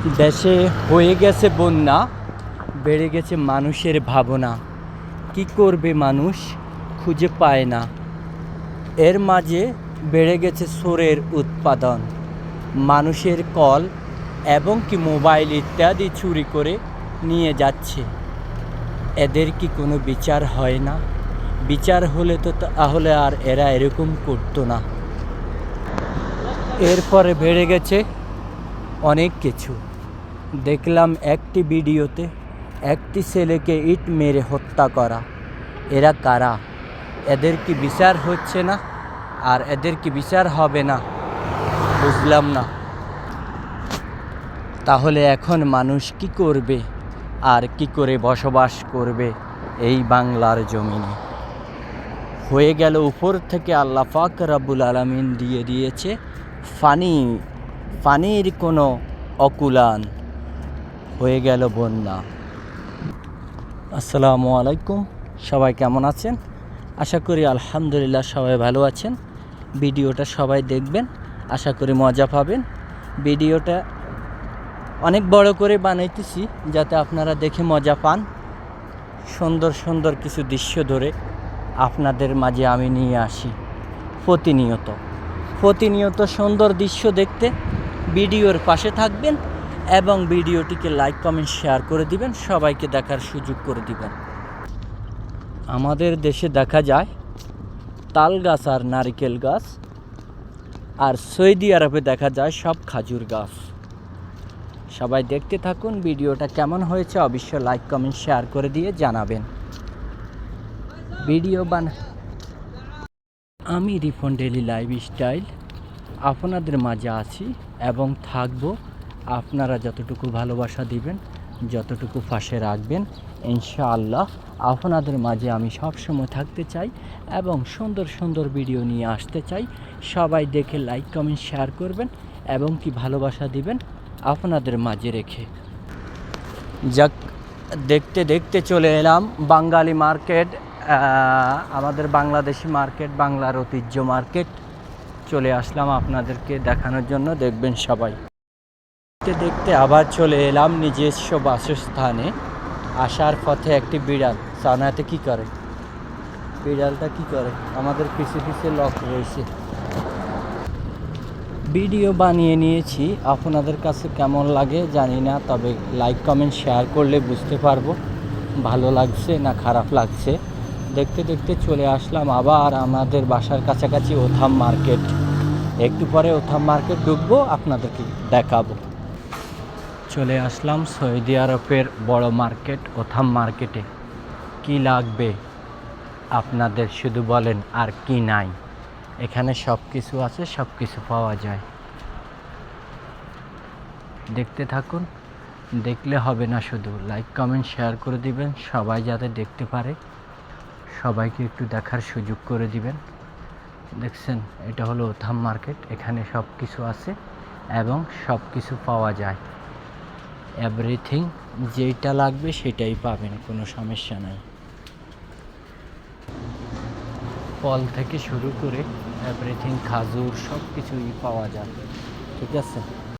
দেশে হয়ে গেছে বন্যা, বেড়ে গেছে মানুষের ভাবনা। কি করবে মানুষ খুঁজে পায় না। এর মাঝে বেড়ে গেছে চোরের উৎপাদন। মানুষের কল এবং কি মোবাইল ইত্যাদি চুরি করে নিয়ে যাচ্ছে। এদের কি কোনো বিচার হয় না? বিচার হলে তো তাহলে আর এরা এরকম করতো না। এরপরে বেড়ে গেছে অনেক কিছু। দেখলাম একটি ভিডিওতে একটি ছেলেকে ইট মেরে হত্যা করা। এরা কারা? এদের কি বিচার হচ্ছে না? আর এদের কি বিচার হবে না? বুঝলাম না। তাহলে এখন মানুষ কি করবে আর কি করে বসবাস করবে এই বাংলার জমিনে? হয়ে গেল উপর থেকে আল্লাহ পাক রব্বুল আলামিন দিয়ে দিয়েছে পানির কোনো অকুলান, হয়ে গেল বন্যা। আসসালামু আলাইকুম, সবাই কেমন আছেন? আশা করি আলহামদুলিল্লাহ সবাই ভালো আছেন। ভিডিওটা সবাই দেখবেন, আশা করি মজা পাবেন। ভিডিওটা অনেক বড় করে বানাইতেছি যাতে আপনারা দেখে মজা পান। সুন্দর সুন্দর কিছু দৃশ্য ধরে আপনাদের মাঝে আমি নিয়ে আসি প্রতিনিয়ত সুন্দর দৃশ্য দেখতে ভিডিওর পাশে থাকবেন এবং ভিডিওটিকে লাইক কমেন্ট শেয়ার করে দিবেন, সবাইকে দেখার সুযোগ করে দিবেন। আমাদের দেশে দেখা যায় তাল গাছ আর নারিকেল গাছ, আর সৌদি আরবে দেখা যায় সব খাজুর গাছ। সবাই দেখতে থাকুন, ভিডিওটা কেমন হয়েছে অবশ্যই লাইক কমেন্ট শেয়ার করে দিয়ে জানাবেন। আমি রিফন ডেইলি লাইফস্টাইল আপনাদের মাঝে আছি এবং থাকব। আপনারা যতটুকু ভালোবাসা দিবেন, যতটুকু পাশে রাখবেন, ইনশাআল্লাহ আপনাদের মাঝে আমি সবসময় থাকতে চাই এবং সুন্দর সুন্দর ভিডিও নিয়ে আসতে চাই। সবাই দেখে লাইক কমেন্ট শেয়ার করবেন এবং কি ভালোবাসা দিবেন আপনাদের মাঝে রেখে। যাক, দেখতে দেখতে চলে এলাম বাঙালি মার্কেট, আমাদের বাংলাদেশি মার্কেট, বাংলার ঐতিহ্য মার্কেট। চলে আসলাম আপনাদেরকে দেখানোর জন্য, দেখবেন সবাই। দেখতে দেখতে আবার চলে এলাম নিজস্ব বাসস্থানে। আসার পথে একটি বিড়াল, সানাতে কি করে বিড়ালটা কি করে আমাদের পিছে পিছে লক রয়েছে। ভিডিও বানিয়ে নিয়েছি, আপনাদের কাছে কেমন লাগে জানি না, তবে লাইক কমেন্ট শেয়ার করলে বুঝতে পারবো ভালো লাগছে না খারাপ লাগছে। দেখতে দেখতে চলে আসলাম আবার আমাদের বাসার কাছাকাছি ওথাম মার্কেট। একটু পরে ওথাম মার্কেট ঢুকবো, আপনাদেরকে দেখাবো। চলে আসলাম সৌদি আরবের বড় মার্কেট ওথাম মার্কেটে। কি লাগবে আপনাদের শুধু বলেন, আর কি নাই। এখানে সব কিছু আছে, সব কিছু পাওয়া যায়। দেখতে থাকুন, দেখলে হবে না, শুধু লাইক কমেন্ট শেয়ার করে দিবেন, সবাই যাতে দেখতে পারে। সবাইকে একটু দেখার সুযোগ করে দিবেন। দেখছেন, এটা হলো ওথাম মার্কেট। এখানে সব কিছু আছে এবং সব কিছু পাওয়া যায়। এভরিথিং যেটা লাগবে সেটাই পাবেন, কোনো সমস্যা নাই। ফল থেকে শুরু করে এভরিথিং, খাজুর সব কিছুই পাওয়া যায়। ঠিক আছে।